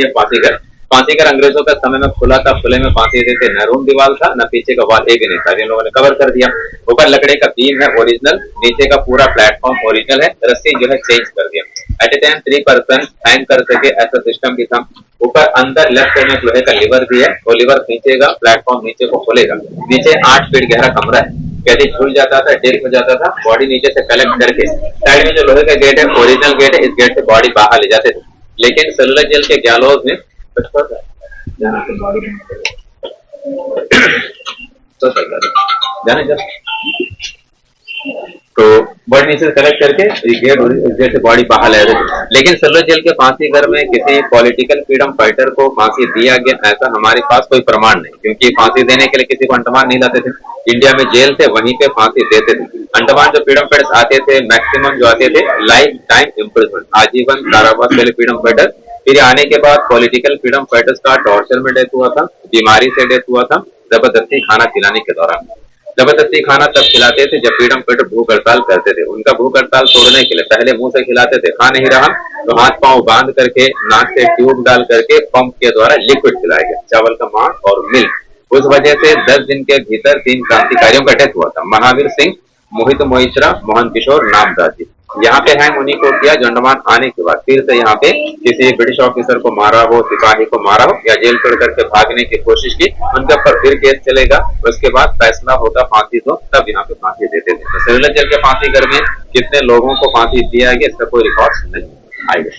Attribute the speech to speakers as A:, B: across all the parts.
A: है फांसीगर। फांसीगर अंग्रेजों का समय में खुला था, खुले में फांसी देते, न रूम दीवार था न पीछे का वॉल, एक भी नहीं था, इन लोगों ने कवर कर दिया। ऊपर लकड़े का बीम है ओरिजिनल, नीचे का पूरा प्लेटफॉर्म ओरिजिनल है, रस्सी जो है चेंज कर दिया। At a time 3 person hang कर सके ऐसा सिस्टम भी था। ऊपर अंदर लेफ्ट साइड में लोहे का लीवर भी है, वो लीवर खींचेगा, प्लेटफॉर्म नीचे को खोलेगा। नीचे 8 फीट गहरा कमरा है, कहते झूल जाता था, डेल हो जाता था, बॉडी नीचे से कलेक्ट करके साइड में जो लोहे का गेट है ओरिजिनल गेट है, इस गेट से बॉडी बाहर ले जाते थे। लेकिन सेलुलर जेल के गैलोज में तो बॉडी नीचे से कलेक्ट करके गेट से बॉडी बाहर ले जाते थे। लेकिन सेलुलर जेल के फांसी घर में किसी पॉलिटिकल फ्रीडम फाइटर को फांसी दिया गया ऐसा हमारे पास कोई प्रमाण नहीं, क्योंकि फांसी देने के लिए किसी को अंडमान नहीं लाते थे। इंडिया में जेल थे, वहीं पे फांसी देते थे। अंडमान जो फ्रीडम फाइटर्स आते थे मैक्सिमम जो आते थे लाइफ टाइम इम्प्रिजमेंट, आजीवन कारावास के लिए फ्रीडम फाइटर। फिर आने के बाद पॉलिटिकल फ्रीडम फाइटर्स का टॉर्चर में डेथ हुआ था, बीमारी से डेथ हुआ था, जबरदस्ती खाना खिलाने के दौरान। जबरदस्ती खाना तब खिलाते थे जब फ्रीडम फाइटर भूख हड़ताल करते थे। उनका भूख हड़ताल तोड़ने के लिए पहले मुंह से खिलाते थे, खा नहीं रहा तो हाथ पांव बांध करके नाक से ट्यूब डाल करके पंप के द्वारा लिक्विड खिलाया गया, चावल का मांस और मिल्क। उस वजह से 10 दिन के भीतर 3 क्रांतिकारियों का डेथ हुआ था, महावीर सिंह, मोहित मोइत्रा, मोहन किशोर, नामदास जी। यहाँ पे हैंग उन्हीं को किया जो अंडमान आने के बाद फिर से यहाँ पे किसी ब्रिटिश ऑफिसर को मारा हो, सिपाही को मारा हो या जेल छोड़ करके भागने की कोशिश की, उनके ऊपर फिर केस चलेगा, उसके बाद फैसला होगा फांसी दो, तब यहाँ पे फांसी देते थे। तो सेलुलर जेल के फांसी घर में कितने लोगों को फांसी दिया गया इसका कोई रिकॉर्ड नहीं आएगा।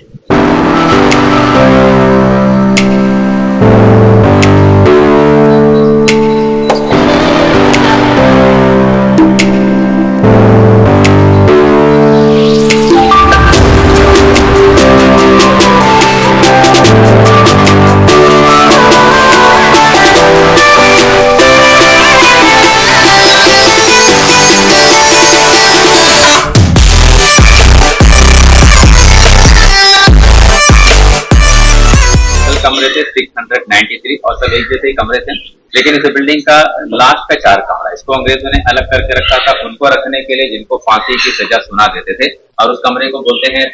A: कमरे थे 693 और सब एक जैसे ही कमरे थे, लेकिन इस बिल्डिंग का लास्ट का 4 कमरा इसको अंग्रेजों ने अलग करके रखा था, उनको रखने के लिए जिनको फांसी की सजा सुना देते थे। और उस कमरे को बोलते हैं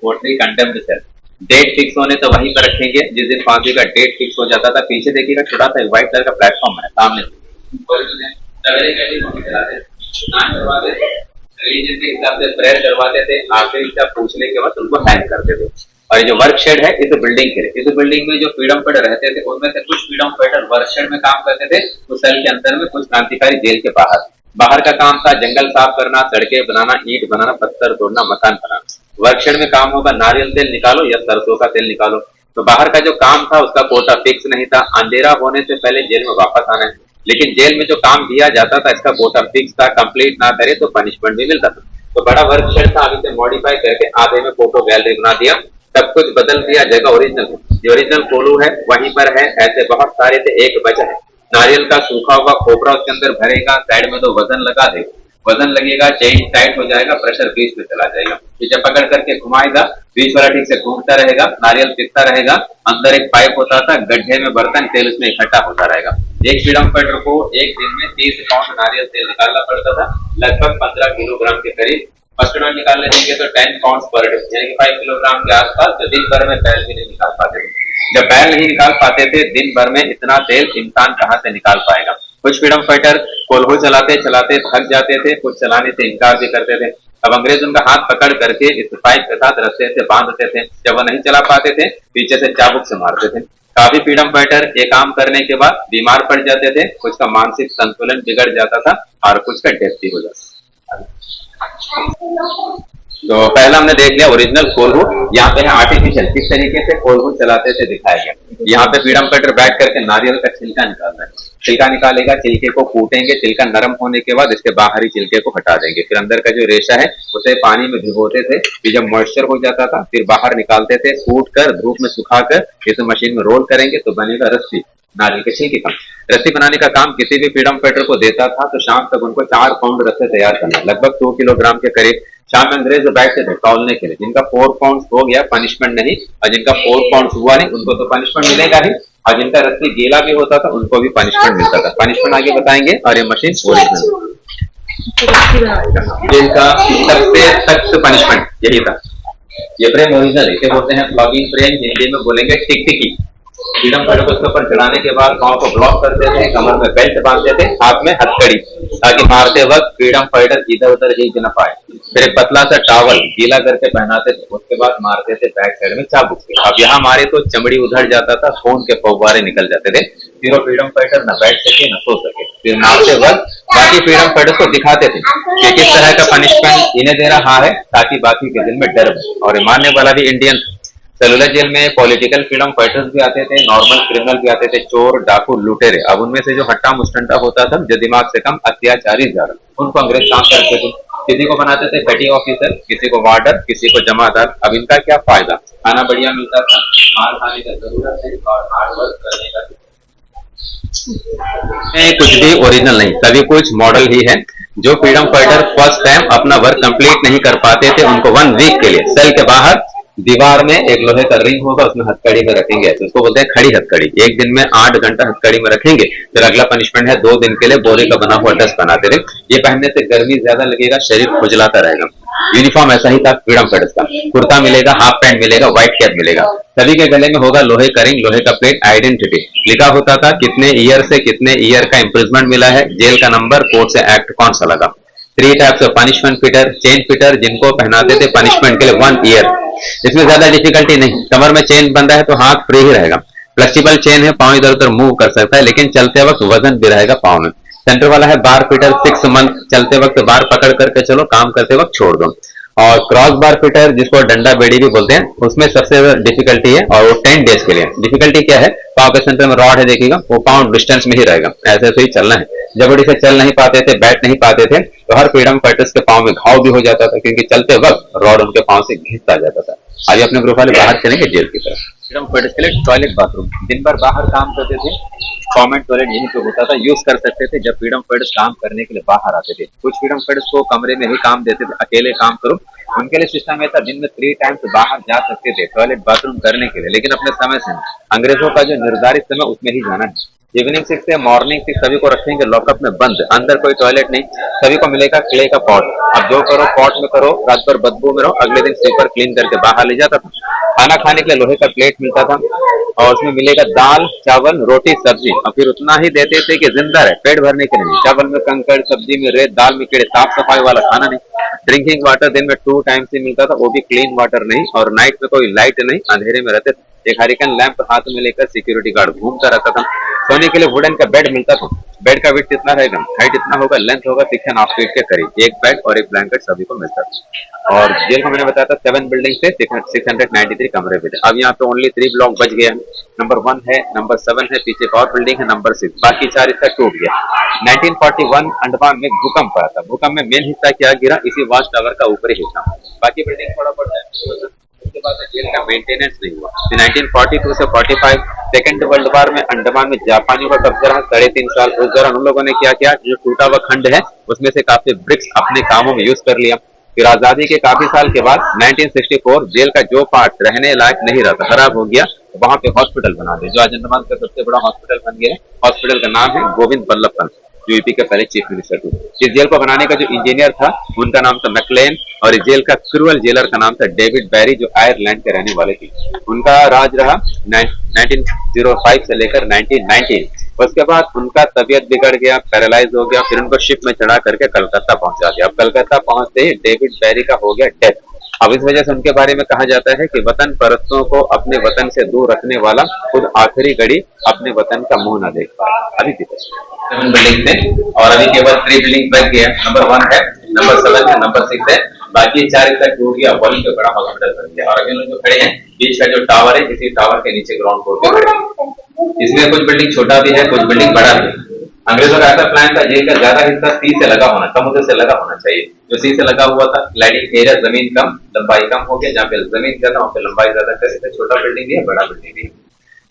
A: फोर्ट्री कंडेम्ड सेल। डेट फिक्स होने तो वहीं पर रखेंगे, जिस दिन फांसी का डेट फिक्स हो जाता था पीछे देखिएगा छोटा सा व्हाइट कलर का प्लेटफॉर्म है सामने, रिलीजन के हिसाब से प्रेयर करवाते थे, आखिरी हिसाब पूछने के बाद उनको हैंग करते थे। और जो वर्क शेड है इस बिल्डिंग के लिए, इस बिल्डिंग में जो फ्रीडम फाइटर रहते थे उनमें से कुछ फ्रीडम फाइटर वर्क शेड में काम करते थे, तो सेल के अंदर में कुछ क्रांतिकारी जेल के बाहर का काम था जंगल साफ करना, सड़कें बनाना, ईंट बनाना, पत्थर तोड़ना, मकान बनाना। वर्क शेड में काम होगा नारियल तेल निकालो या सरसों का तेल निकालो। तो बाहर का जो काम था उसका कोटा फिक्स नहीं था, अंधेरा होने से पहले जेल में वापस आना है। लेकिन जेल में जो काम दिया जाता था इसका कोटा फिक्स था, कंप्लीट ना करे तो पनिशमेंट भी मिलता था। तो बड़ा वर्क शेड था, अभी से मॉडिफाई करके आधे में फोटो गैलरी बना दिया, सब कुछ बदल दिया, जगह ओरिजिनल है। जो ओरिजिनल कोलू है वहीं पर है, ऐसे बहुत सारे थे, एक बचा है। नारियल का सूखा हुआ खोपरा उसके अंदर भरेगा, साइड में 2 वजन लगा देगा, वजन लगेगा, चेन टाइट हो जाएगा, प्रेशर बीच में चला जाएगा, जब पकड़ करके घुमाएगा बीच वाला ठीक से घूमता रहेगा, नारियल पिसता रहेगा। अंदर एक पाइप होता था, गड्ढे में बर्तन तेल उसमें इकट्ठा होता रहेगा। एक फ्रीडम फाइटर को एक दिन में 30 पाउंड नारियल तेल निकालना पड़ता था, लगभग 15 किलोग्राम के करीब। फर्स्ट राउंड निकालने देंगे तो 10 पाउंड पर डे, यानी कि 5 किलोग्राम के आसपास। तो दिन भर में बैल भी नहीं निकाल पाते थे। जब बैल नहीं निकाल पाते थे दिन भर में इतना तेल इंसान कहाँ से निकाल पाएगा। कुछ फ्रीडम फाइटर कोल्हो चलाते चलाते थक जाते थे, कुछ चलाने से इनकार भी करते थे। अब अंग्रेज उनका हाथ पकड़ करके इस पाइप के साथ रस्से से बांधते थे, जब वो नहीं चला पाते थे पीछे से चाबुक से मारते थे। काफी फ्रीडम फाइटर ये काम करने के बाद बीमार पड़ जाते थे, कुछ का मानसिक संतुलन बिगड़ जाता था और कुछ का डेथ भी हो जाता था। तो पहला हमने देख लिया ओरिजिनल कोल्हू, यहाँ पे है आर्टिफिशियल, किस तरीके से कोल्हू चलाते थे दिखाया गया। यहाँ पे फ्रीडम फाइटर बैठ करके नारियल का छिलका निकालता है, छिलका निकालेगा, छिलके को कूटेंगे, छिलका नरम होने के बाद इसके बाहरी छिलके को हटा देंगे, फिर अंदर का जो रेशा है उसे पानी में भिगोते थे, फिर जब मॉइस्चर हो जाता था फिर बाहर निकालते थे, कूट कर धूप में सुखाकर इस मशीन में रोल करेंगे तो बनेगा रस्सी, नारियल के छिलके का। रस्सी बनाने का काम किसी भी फ्रीडम फाइटर को देता था तो शाम तक उनको 4 पाउंड रस्से तैयार करना, लगभग 2 किलोग्राम के करीब। शाम में अंग्रेज बैठते थे तौलने के लिए, जिनका 4 पाउंड हो गया पनिशमेंट नहीं, और जिनका 4 पाउंड हुआ नहीं उनको तो पनिशमेंट मिलेगा ही, और जिनका रस्सी गीला भी होता था उनको भी पनिशमेंट मिलता था। पनिशमेंट आगे बताएंगे। और ये मशीन ओरिजिनल, जिनका सबसे सख्त पनिशमेंट यही था। ये प्रेम ओरिजिनल इसे बोलते हैं फ्लॉगिंग प्रेम, हिंदी में बोलेंगे टिकटिकी। फ्रीडम फाइटर को उसके ऊपर चढ़ाने के बाद पाँव को ब्लॉक करते थे, कमर में बेल्ट बांधते थे, हाथ में हथकड़ी, ताकि मारते वक्त फ्रीडम फाइटर इधर उधर हिल न पाए। फिर एक पतला सा टॉवल गीला करके पहनाते थे, उसके बाद मारते थे बैक साइड में चाबुक से। अब यहाँ मारे तो चमड़ी उधड़ जाता था, खून के फव्वारे निकल जाते थे, फिर वो फ्रीडम फाइटर न बैठ सके न सो सके। फिर मारते वक्त बाकी फ्रीडम फाइटर्स को दिखाते थे कि किस तरह का पनिशमेंट इन्हें दे रहा है, ताकि बाकी के दिल में डर बने। और ये मारने वाला भी इंडियन था। सेलुलर जेल में पॉलिटिकल फ्रीडम फाइटर्स भी आते थे, नॉर्मल क्रिमिनल भी आते थे, चोर डाकू लुटेरे। अब उनमें से जो हट्टा मुस्टंडा होता था, जो दिमाग से कम अत्याचारी ज्यादा, उनको अंग्रेज काम करते थे। किसी को बनाते थे पेटी ऑफिसर, किसी को वार्डर, किसी को जमादार। अब इनका क्या फायदा, खाना बढ़िया मिलता था, मार खाने का जरूरत है और हार्ड वर्क करने का कुछ भी ओरिजिनल नहीं, सभी कुछ मॉडल ही है। जो फ्रीडम फाइटर फर्स्ट टाइम अपना वर्क कंप्लीट नहीं कर पाते थे, उनको 1 वीक के लिए सेल के बाहर दीवार में एक लोहे का रिंग होगा, उसमें हथकड़ी में रखेंगे, तो उसको बोलते हैं खड़ी हथकड़ी। एक दिन में 8 घंटा हथकड़ी में रखेंगे। फिर अगला पनिशमेंट है 2 दिन के लिए बोरे का बना हुआ ड्रेस बनाते रहे। ये पहनने से गर्मी ज्यादा लगेगा, शरीर खुजलाता रहेगा। यूनिफॉर्म ऐसा ही था फ्रीडम फाइटर्स का, कुर्ता मिलेगा, हाफ पैंट मिलेगा, व्हाइट कैप मिलेगा। सभी के गले में होगा लोहे का रिंग, लोहे का प्लेट, आइडेंटिटी लिखा होता था, कितने ईयर से कितने ईयर का इंप्रिजमेंट मिला है, जेल का नंबर, कोर्ट से एक्ट कौन सा लगा। 3 types of punishment fitter, chain fitter, जिनको पहनाते थे पनिशमेंट के लिए 1 ईयर। इसमें ज्यादा डिफिकल्टी नहीं, कमर में चेन बंधा है तो हाथ फ्री ही रहेगा। फ्लेक्सिबल चेन है, पांव इधर उधर मूव कर सकता है, लेकिन चलते वक्त वजन भी रहेगा पांव में। सेंटर वाला है बार फिटर, 6 मंथ, चलते वक्त बार पकड़ करके चलो, काम करते वक्त छोड़ दो। और क्रॉस बार फिटर, जिसको डंडा बेड़ी भी बोलते हैं, उसमें सबसे डिफिकल्टी है, और वो 10 डेज के लिए। डिफिकल्टी क्या है, पांव के सेंटर में रॉड है, देखिएगा, वो पांव डिस्टेंस में ही रहेगा, ऐसे ऐसे ही चलना है। जबड़ी से चल नहीं पाते थे, बैठ नहीं पाते थे, तो हर फ्रीडम फाइटर्स के पांव में घाव भी हो जाता था, क्योंकि चलते वक्त रॉड उनके पांव से घिसता जाता था। आज अपने ग्रुप वाले बाहर चलेंगे जेल की तरफ। फ्रीडम फाइटर्स के लिए टॉयलेट बाथरूम, दिन भर बाहर काम करते थे, कॉमेंट टॉयलेट यहीं पे होता था, यूज कर सकते थे जब फ्रीडम फाइटर्स काम करने के लिए बाहर आते थे। कुछ फ्रीडम फाइटर्स को कमरे में ही काम देते थे, अकेले काम करो, उनके लिए सिस्टम में था दिन में 3 टाइम्स बाहर जा सकते थे टॉयलेट बाथरूम करने के लिए, लेकिन अपने समय से। अंग्रेजों का जो निर्धारित समय उसमें ही जाना है। इवनिंग 6 से मॉर्निंग 6 सभी को रखेंगे लॉकअप में बंद, अंदर कोई टॉयलेट नहीं, सभी को मिलेगा क्ले का पॉट। अब जो करो पॉट में करो, रात भर बदबू में रहो, अगले दिन स्लीपर क्लीन करके बाहर ले जाता था। खाना खाने के लिए लोहे का प्लेट मिलता था, और उसमें मिलेगा दाल, चावल, रोटी, सब्जी, और फिर उतना ही देते थे कि जिंदा रहे, पेट भरने के लिए। चावल में कंकड़, सब्जी में रेत, दाल में कीड़े, साफ सफाई वाला खाना नहीं। ड्रिंकिंग वाटर दिन में 2 टाइम्स ही मिलता था, वो भी क्लीन वाटर नहीं, और नाइट में कोई लाइट नहीं, अंधेरे में रहते थे। एक हरिकन लैंप हाथ में लेकर सिक्योरिटी गार्ड घूमता रहता था। सोने के लिए वुडन का बेड मिलता था, बेड का विड्थ इतना रहेगा, हाइट इतना होगा, लेंथ होगा 6.5 फीट के करीब। एक बेड और एक ब्लैंकेट सभी को मिलता था। और जेल को मैंने बताया था 7 बिल्डिंग से 693 कमरे भी थे। अब यहाँ पे ओनली 3 ब्लॉक बच गया। नंबर 1 है, नंबर 7 है, पीछे एक और बिल्डिंग है, नंबर 6, बाकी 4 इसका टूट गया। 1941 अंडमान में भूकंप आया था, भूकंप में मेन हिस्सा क्या गिरा, इसी वॉच टावर का ऊपरी हिस्सा, बाकी बिल्डिंग थोड़ा बढ़ा है। उसके बाद जेल का मेंटेनेंस नहीं हुआ। 1942 से 45 सेकेंड वर्ल्ड वार में अंडमान में जापानियों का कब्जा रहा 3.5 साल। उस दौरान उन लोगों ने क्या किया, जो टूटा हुआ खंड है उसमें से काफी ब्रिक्स अपने कामों में यूज कर लिया। फिर आजादी के काफी साल के बाद 1964 जेल का जो पार्ट रहने लायक नहीं रहता, खराब हो गया, वहां पे हॉस्पिटल बना दिया, जो आज अंडमान का सबसे बड़ा हॉस्पिटल बन गया है। हॉस्पिटल का नाम है गोविंद बल्लभ पंत, जो यूपी के पहले चीफ मिनिस्टर थे। इस जेल को बनाने का जो इंजीनियर था उनका नाम था मैकलेन, और इस जेल का क्रूअल जेलर का नाम था डेविड बैरी, जो आयरलैंड के रहने वाले थे। उनका राज रहा 1905 से लेकर 1919। उसके बाद उनका तबीयत बिगड़ गया, पैरालाइज हो गया, फिर उनको शिप में चढ़ा करके कलकत्ता पहुंचा दिया। अब कलकत्ता पहुंचते ही डेविड बैरी का हो गया डेथ। अब इस वजह से उनके बारे में कहा जाता है कि वतन परस्तों को अपने वतन से दूर रखने वाला खुद आखिरी घड़ी अपने वतन का मुंह न देख पाए। अभी 7 बिल्डिंग थे, और अभी केवल 3 बिल्डिंग बच गया। नंबर 1 है, नंबर 7 है, नंबर 6 है, बाकी 4 तक टूट गया, वही पे बड़ा हॉस्पिटल बन गया। और अभी लोग जो खड़े हैं, बीच का जो टावर है, इसी टावर के नीचे ग्राउंड फ्लोर पे खड़े हैं। इसमें कुछ बिल्डिंग छोटा भी है, कुछ बिल्डिंग बड़ा भी है। अंग्रेजों का ऐसा प्लान था, जेल का ज्यादा हिस्सा सी से लगा होना, समुद्र से लगा होना चाहिए। जो सी से लगा हुआ था, स्लाइडिंग एरिया, जमीन कम, लंबाई कम हो गया, जहाँ पे जमीन ज्यादा वहाँ पे लंबाई ज्यादा कर सकते। छोटा बिल्डिंग भी है, बड़ा बिल्डिंग भी है।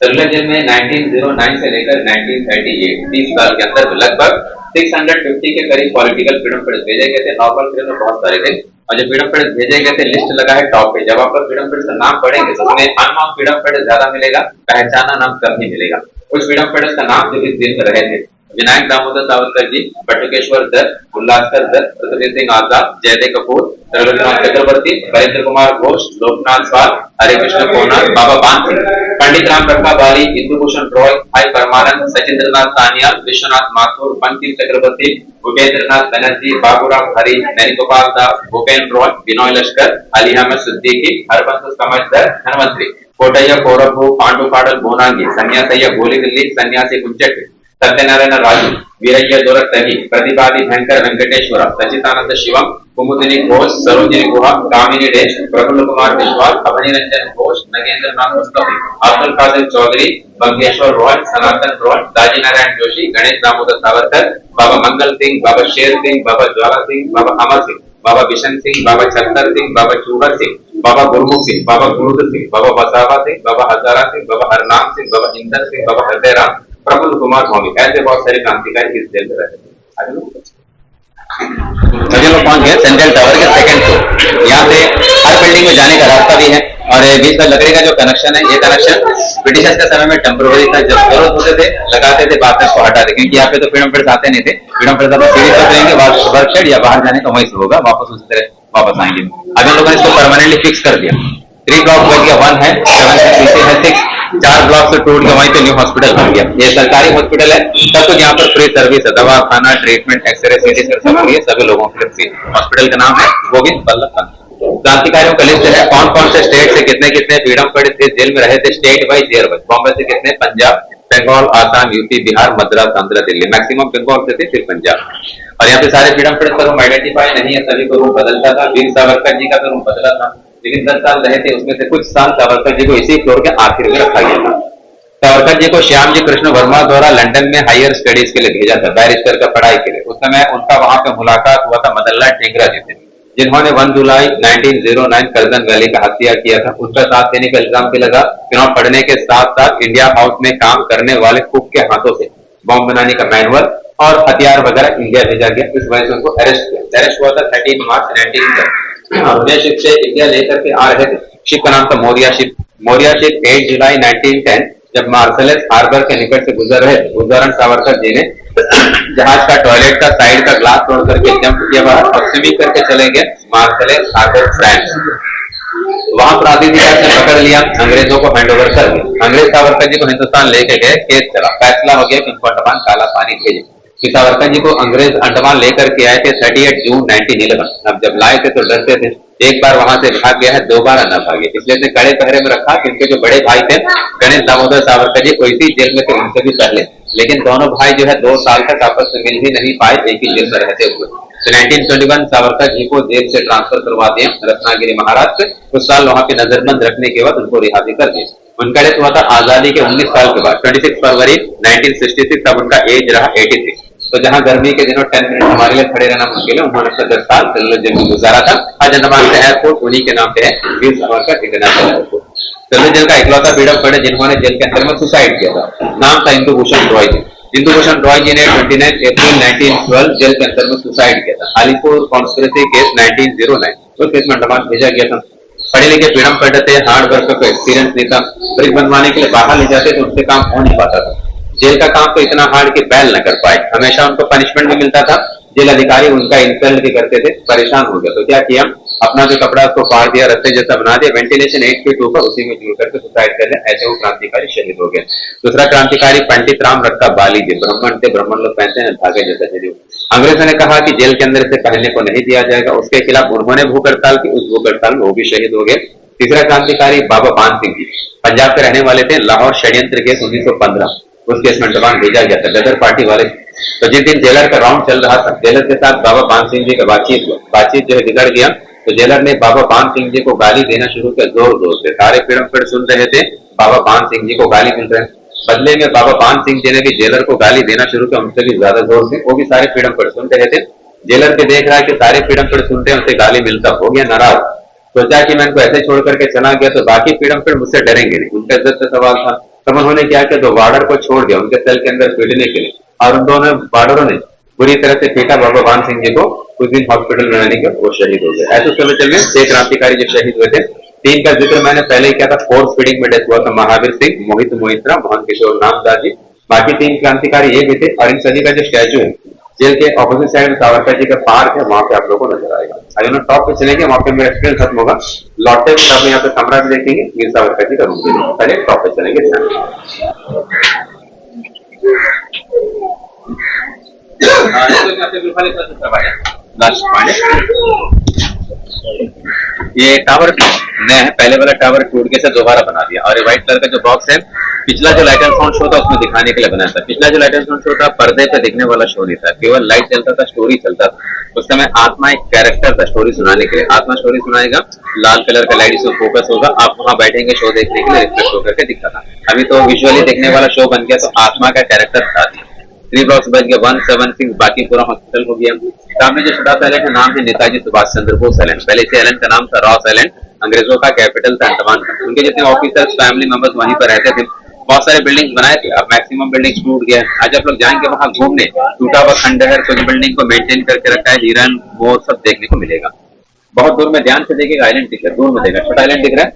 A: सेलुलर जेल में 1909 से लेकर 1938 30 साल के अंदर लगभग 650 के करीब पॉलिटिकल फ्रीडम फाइटर्स भेजे गए थे। नॉर्मल फ्रीडम बहुत सारे थे, और जो फ्रीडम फाइटर्स भेजे गए थे लिस्ट लगा है टॉप पे। जब आप फ्रीडम फाइटर्स का नाम पढ़ेंगे तो उसमें अननोन फ्रीडम फाइटर्स ज्यादा मिलेगा, पहचाना नाम कम ही मिलेगा। कुछ फ्रीडम फाइटर्स का नाम जो इस जेल में रहे थे, विनायक दामोदर सावरकर जी, बटुकेश्वर दत्त, उल्लासकर दत्त, पृथ्वी सिंह आजाद, जयदेव कपूर, रविंद्रनाथ चक्रवर्ती, वीरेंद्र कुमार घोष, लोकनाथ पाल, हरे कृष्ण कोनार, बाबा बान सिंह, पंडित राम रखा बाली, इंदु भूषण रॉय, भाई परमानंद, सचिंद्रनाथ सानियाल, विश्वनाथ माथुर, बंकिम चक्रवर्ती, भूपेंद्रनाथ बनर्जी, बाबूराम हरी, नैनिगोपाल दास, भूपेन्द्र रॉय, बिनोय लश्कर, अली अहमद सिद्दीकी, हरबंस समझदर, धनवंतरी, कोटैया कोरभू, पांडु पाडल बोनांगी, सन्यासैया गोलीदिल्ली, सन्यासी कुंचट, सत्यनारायण राजू, वीरయ్య दोरत्तगी, प्रतिपादी भयंकर वेंकटेश्वर, सचितानंद शिवम, कुमुदिनी घोष, सरोजिनी गुहा, कामिनी डेश, प्रफुल्ल कुमार विश्वास, अभनी रंजन घोष, नगेंद्र नाथ मुस्तफी, अब्दुल कादिर चौधरी, बंगेश्वर रॉय, सनातन रॉय, दाजी नारायण जोशी, गणेश दामोदर सावरकर, बाबा मंगल सिंह, बाबा शेर सिंह, बाबा ज्वाला सिंह, बाबा अमर सिंह, बाबा बिशन सिंह, बाबा छत्तर सिंह, बाबा चूहर सिंह, बाबा गुरमुख सिंह, बाबा गुरुद सिंह, बाबा वसावा सिंह, बाबा हजारा सिंह, बाबा हरनाम सिंह, बाबा इंदर सिंह, बाबा हृदय राम, प्रफुल्ल कुमार स्वामी, ऐसे बहुत सारे क्रांतिकारी इस जेल में रहते थे। सभी लोग पहुंच गए सेंट्रल टावर के सेकंड फ्लोर। यहाँ से हर बिल्डिंग में जाने का रास्ता भी है और बीच में लकड़ी का जो कनेक्शन है, ये कनेक्शन ब्रिटिशर्स के समय में टेम्पोररी था, जब जरूरत होते थे लगाते थे, बाद में इसको हटा देंगे कि यहाँ पे तो फ्रीडम फाइटर्स आते नहीं थे, फ्रीडम फाइटर्स सीढ़ी पर रहेंगे, वर्कशेड या बाहर जाने का वहीं से होगा, वापस उसी तरह वापस आएंगे। अब इन लोगों ने इसको परमानेंटली फिक्स कर दिया। 3 ब्लॉक बन गया, 1 है, 7 है, 6 है, 6, 4 ब्लॉक से टूट के वहीं पे न्यू हॉस्पिटल बन गया। ये सरकारी हॉस्पिटल है, सब कुछ यहाँ पर फ्री सर्विस है, दवा खाना, ट्रीटमेंट, एक्सरे, सीटी सब हो रही है, सभी लोगों के लिए। हॉस्पिटल का नाम है गोविंद बल्लभ पंत। क्रांतिकारियों का लिस्ट है, कौन कौन से स्टेट से कितने कितने फ्रीडम फाइटर्स इस जेल में रहे थे, state wise year wise. Bombay से कितने, पंजाब, बंगाल, आसाम, यूपी, बिहार, मद्रास, आंध्र, दिल्ली, मैक्सिमम बंगाल से थे, फिर पंजाब। और यहाँ पे सारे फ्रीडम फाइटर्स का रूम आइडेंटिफाई नहीं है, सभी को रूम बदलता था। वीर सावरकर जी का तो रूम बदला था, लेकिन 10 साल रहे थे, उसमें से कुछ साल सावरकर जी को इसी फ्लोर के आखिर में रखा गया था। सावरकर जी को श्याम जी कृष्ण वर्मा द्वारा लंदन में हायर स्टडीज के लिए भेजा था, बैरिस्टर का पढ़ाई के लिए। उस समय उनका वहां पे मुलाकात हुआ था मदन लाल टेंगरा जी से, जिन्होंने 1 जुलाई 1909 कर्जन वैली का हत्या किया था। उसका साथ देने का इल्जाम भी लगा। चुनाव पढ़ने के साथ साथ इंडिया हाउस में काम करने वाले कुक के हाथों से बॉम्ब बनाने का मैनुअल और हथियार वगैरह इंडिया भेजा गया, इस वजह से उनको अरेस्ट किया। अरेस्ट हुआ था 13 मार्च 1910। शिप से इंडिया लेकर के आ रहे थे, शिप का नाम था मोरिया शिप। मोरिया शिप 8 जुलाई 1910 जब मार्शलेस हार्बर के निकट से गुजर रहे, उस दौरान सावरकर जी ने जहाज का टॉयलेट का साइड का ग्लास तोड़ करके जंप किया बाहर और स्विमिंग करके चले गए मार्शलेस हार्बर, फ्रांस। वहां प्राधिकार ने पकड़ लिया, अंग्रेजों को हैंडओवर कर दिया। अंग्रेज सावरकर जी को हिंदुस्तान लेके गए, केस चला, फैसला हो गया कि उनको अंडमान काला पानी भेजे। सावरकर जी को अंग्रेज अंडमान लेकर के आए थे 38 जून 1911। अब जब लाए थे तो डरते थे, एक बार वहां से भाग गया है, दोबारा न भागे, इसलिए इतने कड़े पहरे में रखा कि इनके जो बड़े भाई थे गणेश दामोदर सावरकर जी को इसी जेल में थे, उनसे भी पहले। लेकिन दोनों भाई जो है 2 साल तक आपस में मिल भी नहीं पाए, एक ही जेल में रहते हुए। तो 1921 सावरकर जी को जेल से ट्रांसफर करवा दिया रत्नागिरी महाराष्ट्र। कुछ साल वहां पे नजरबंद रखने के बाद उनको रिहा भी कर दिया। उनका डेथ हुआ था आजादी के 19 साल के बाद 26 फरवरी 1966। तब उनका एज रहा 86। तो जहां गर्मी के दिनों 10 मिनट हमारे लिए खड़े रहना मुश्किल है, उन्होंने 10 साल सेलुलर जेल में गुजारा था। आज अंडमान का एयरपोर्ट उन्हीं के नाम पे है, Veer Savarkar international airport. Cellular jail का इकलौता फ्रीडम फाइटर जिन्होंने जेल के अंदर में सुसाइड किया था, नाम था इंदु भूषण रॉय जी। इंदु भूषण रॉय जी ने 29 अप्रैल 1912 जेल के अंदर में सुसाइड किया था। अलीपुर कॉन्स्पिरेसी केस 1909, तो केस में अंडमान भेजा गया था। पढ़े लिखे फ्रीडम फाइटर थे, हार्ड वर्क का एक्सपीरियंस नहीं था, ब्रिक बनवाने के लिए बाहर ले जाते तो उनसे काम हो नहीं पाता था। जेल का काम तो इतना हार्ड कि बैल न कर पाए, हमेशा उनको पनिशमेंट भी मिलता था। जेल अधिकारी उनका इंसल्ट भी करते थे, परेशान हो गया। तो क्या किया, अपना जो कपड़ा उसको फाड़ दिया, रस्ते जैसा बना दिया, वेंटिलेशन 8 फीट ऊपर, उसी में जुड़ करके सुसाइड कर लिया। ऐसे वो क्रांतिकारी शहीद हो गए। दूसरा क्रांतिकारी पंडित राम रक्का बाली जी, ब्राह्मण थे, ब्राह्मण लोग पहनते हैं धागे जैसा शरीर। अंग्रेजों ने कहा कि जेल के अंदर से पहनने को नहीं दिया जाएगा, उसके खिलाफ उन्होंने भूख हड़ताल की। उस भूख हड़ताल में वो भी शहीद हो गए। तीसरा क्रांतिकारी बाबा बान सिंह जी, पंजाब के रहने वाले थे। लाहौर षड्यंत्र केस 1915, उस केस में अंडमान भेजा गया था, गदर पार्टी वाले। तो जिस दिन जेलर का राउंड चल रहा था, जेलर के साथ बाबा बान सिंह जी का बातचीत जो है बिगड़ गया। तो जेलर ने बाबा बान सिंह जी को गाली देना शुरू किया, जोर जोर से। सारे फ्रीडम फाइटर सुन रहे थे, बाबा बान सिंह जी को गाली मिल रहे हैं। बदले में बाबा बान सिंह जी ने भी जेलर को गाली देना शुरू किया, उनसे भी ज्यादा जोर से। वो भी सारे फ्रीडम फाइटर सुन रहे थे। जेलर के देख रहा है कि सारे फ्रीडम फाइटर सुनते हैं, उनसे गाली मिलता, हो गया नाराज। सोचा कि मैं इनको ऐसे छोड़ करके चला गया तो बाकी फ्रीडम फाइटर मुझसे डरेंगे नहीं, उनका इज्जत का सवाल था। तब उन्होंने क्या किया, तो वार्डर को छोड़ दिया उनके सेल के अंदर पीटने के लिए, और उन दोनों वार्डरों ने बुरी तरह से पीटा बाबा बान सिंह जी को। कुछ दिन हॉस्पिटल में रहने के वो शहीद हो गए। ऐसे समय चल में 6 क्रांतिकारी जो शहीद हुए थे। 3 का जिक्र मैंने पहले ही किया था। फोर्स फीडिंग में डेथ हुआ था महावीर सिंह, मोहित मोहित्रा, मोहन किशोर नामदास जी। बाकी 3 क्रांतिकारी ये भी थे। और इन सभी का जो स्टैचू है जेल के ऑपोजिट साइड में सावरकर जी का पार्क है, वहां पे आप लोगों को नजर आएगा। अगर हम टॉप पे चलेंगे वहां पे मेरा एक्सपीरियंस खत्म होगा। लौटते हुए आप यहाँ पे कमरा भी देखेंगे, वीर सावरकर जी का रूम भी देखेंगे। पहले टॉप पे चलेंगे। ये टावर नया है, पहले वाला टावर टूट के से दोबारा बना दिया। और ये व्हाइट कलर का जो बॉक्स है, पिछला जो लाइट एंड साउंड शो था उसमें दिखाने के लिए बनाया था। पिछला जो लाइट एंड साउंड शो था पर्दे पे दिखने वाला शो नहीं था, केवल लाइट चलता था, स्टोरी चलता था। उस समय आत्मा एक कैरेक्टर था स्टोरी सुनाने के लिए। आत्मा स्टोरी सुनाएगा, लाल कलर का लाइट इसमें फोकस होगा, आप वहां बैठेंगे शो देखने के लिए, रिफ्लेक्ट होकर के दिखता था। अभी तो विजुअली देखने वाला शो बन गया, तो आत्मा का कैरेक्टर था। 3 ब्लॉक्स बन गया, 176, बाकी पूरा हॉस्पिटल हो गया। सामने जो छोटा सा आइलैंड है, नाम है नेताजी सुभाष चंद्र बोस आइलैंड। पहले इस आइलैंड का नाम था रॉस आइलैंड, अंग्रेजों का कैपिटल था अंडमान का। उनके जितने ऑफिसर्स, फैमिली मेंबर्स वहीं पर रहते थे। बहुत सारे बिल्डिंग्स बनाए थे, अब मैक्सिमम बिल्डिंग्स टूट गया। आज आप लोग जाएंगे वहां घूमने, टूटा हुआ खंडहर, कुछ बिल्डिंग को मेंटेन करके रखा है, हिरन वो सब देखने को मिलेगा। बहुत दूर में ध्यान से देखिएगा, आइलैंड दिख रहा है, दूर में देखा छोटा आइलैंड दिख रहा है।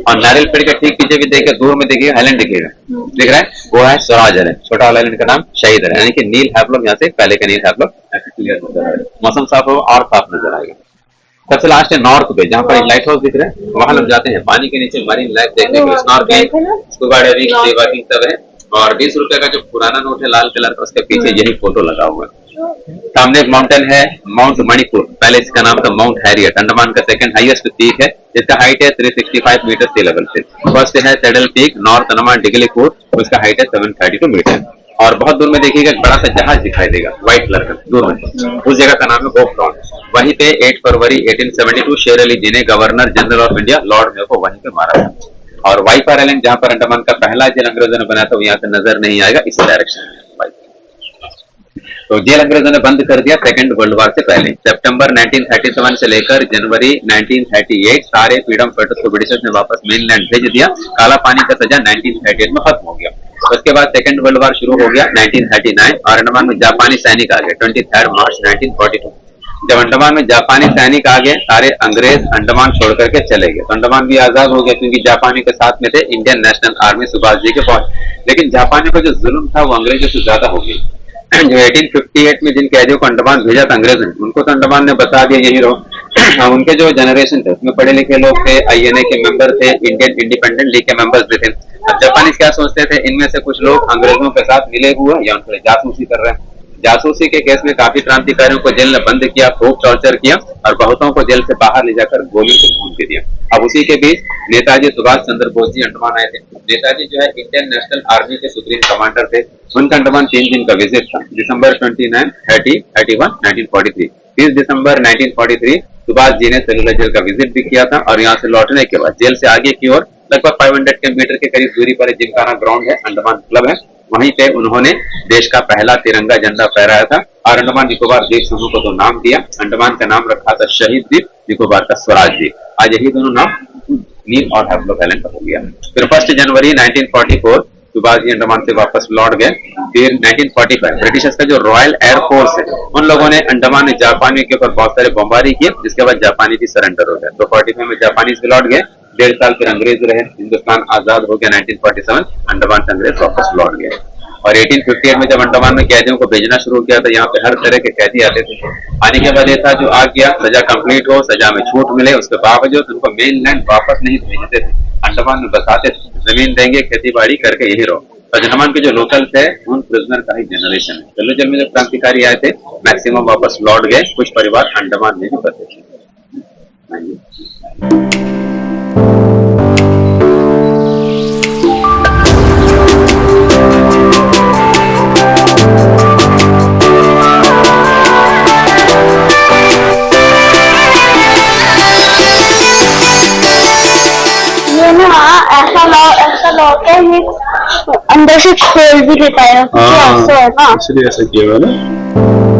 A: और नारियल पेड़ के ठीक पीछे भी देखिए, दूर में देखिएगा आइलैंड दिखेगा, दिख रहा है, वो है स्वराज आइलैंड। छोटा आइलैंड का नाम शहीद है, यानी कि नील है। आप लोग यहाँ से पहले का नील है, आप लोग ऐसे क्लियर नजर आएगा, मौसम साफ होगा और साफ नजर आएगा। सबसे लास्ट है नॉर्थ पे, जहाँ पर एक लाइट हाउस दिख रहा है, वहां लोग जाते हैं पानी के नीचे मरीन लाइफ देखने के लिए, स्नॉर्कलिंग, स्कूबा डाइविंग, सेवाकिंग सब है। और 20 रुपए का जो पुराना नोट है लाल कलर का, उसके पीछे यही फोटो लगा हुआ है। सामने एक माउंटेन है, माउंट मणिपुर, पहले इसका नाम था माउंट हैरियट, अंडमान का सेकंड हाईएस्ट पीक है। इसका हाइट है 365 मीटर सी लेवल से। फर्स्ट है saddle peak, north Andaman Diglipur, उसका हाइट है 732 मीटर। और बहुत दूर में देखिएगा एक बड़ा सा जहाज दिखाई देगा व्हाइट कलर का दूर में, उस जगह का नाम है होप लॉन्च। वहीं पे 8 फरवरी 1872 शेर अली जी ने governor general of India Lord Mayo को वहीं पे मारा था। और वाइपर आइलैंड जहां पर अंडमान का पहला जेल अंग्रेजों ने बनाया था, वो यहाँ से नजर नहीं आएगा, इस डायरेक्शन में। तो जेल अंग्रेजों ने बंद कर दिया सेकंड वर्ल्ड वॉर से पहले। सितंबर 1937 से लेकर जनवरी 1938 सारे फ्रीडम फाइटर्स को ब्रिटिशर्स ने वापस मेनलैंड भेज दिया। काला पानी का सजा 1938 में खत्म हो गया। उसके बाद सेकंड वर्ल्ड वॉर शुरू हो गया 1939 और अंडमान में जापानी सैनिक आ गए 23 मार्च 1942। जब अंडमान में जापानी सैनिक आ गए, सारे अंग्रेज अंडमान छोड़ करके चले गए, तो अंडमान भी आजाद हो गया, क्योंकि जापानी के साथ में थे Indian national army Subhash ji के फौज। लेकिन जापानी का जो जुल्म था वो अंग्रेजों से ज्यादा हो गया। जो 1858 में जिन कैदियों को अंडमान भेजा था अंग्रेज ने, उनको तो अंडमान ने बता दिया यही रहो। उनके जो जनरेशन थे उसमें पढ़े लिखे लोग थे, INA के मेंबर थे, इंडियन इंडिपेंडेंट लीग के मेंबर्स भी थे। अब जापानी क्या सोचते थे, इनमें से कुछ लोग अंग्रेजों के साथ मिले हुए या उनके जासूसी कर रहे हैं। जासूसी के केस में काफी क्रांतिकारियों को जेल में बंद किया, खूब टॉर्चर किया और बहुतों को जेल से बाहर ले जाकर गोली से भून दिया। अब उसी के बीच नेताजी सुभाष चंद्र बोस जी अंडमान आए थे। नेताजी जो है इंडियन नेशनल आर्मी के सुप्रीम कमांडर थे। उनका अंडमान 3 दिन का विजिट था, दिसंबर 29, 30, 31, 1943। 30 दिसंबर 1943 सुभाष जी ने सेलुलर जेल का विजिट भी किया था। और यहाँ से लौटने के बाद जेल से आगे की ओर लगभग 500 मीटर के करीब दूरी पर जिमखाना ग्राउंड है, अंडमान क्लब है, वहीं पे उन्होंने देश का पहला तिरंगा झंडा फहराया था। और अंडमान निकोबार द्वीप समूह को तो नाम दिया, अंडमान का नाम रखा था शहीद द्वीप, निकोबार का स्वराज द्वीप। आज यही दोनों नाम नील और हैवलॉक आइलैंड का हो गया। फिर 1 जनवरी 1944 सुभाष जी अंडमान से वापस लौट गए। फिर 1945 ब्रिटिशर्स का जो रॉयल एयरफोर्स है, उन लोगों ने अंडमान में जापानी के ऊपर बहुत सारे बमबारी किए, जिसके बाद जापानी भी सरेंडर हो गए। तो 45 में जापानीज भी लौट गए, 1.5 साल फिर अंग्रेज रहे, हिंदुस्तान आजाद हो गया 1947, अंडमान से अंग्रेज वापस लौट गए। और 1858 में जब अंडमान में कैदियों को भेजना शुरू किया तो यहाँ पे हर तरह के कैदी आते थे। आने के बाद ये था, जो आ गया सजा कंप्लीट हो, सजा में छूट मिले, उसके बावजूद उनको मेनलैंड वापस नहीं भेजते थे, अंडमान में बताते थे जमीन देंगे, खेती बाड़ी करके यही रहो। और अंडमान के जो लोकल थे उन प्रिजनर का ही जनरेशन है। चलो जब में जो क्रांतिकारी आए थे मैक्सिमम वापस लौट गए, कुछ परिवार अंडमान में भी बसे थे।
B: ऐसा लॉक है, ये अंदर से खोल भी देता है, ऐसा है ना,
C: इसलिए ऐसा किया हुआ है ना।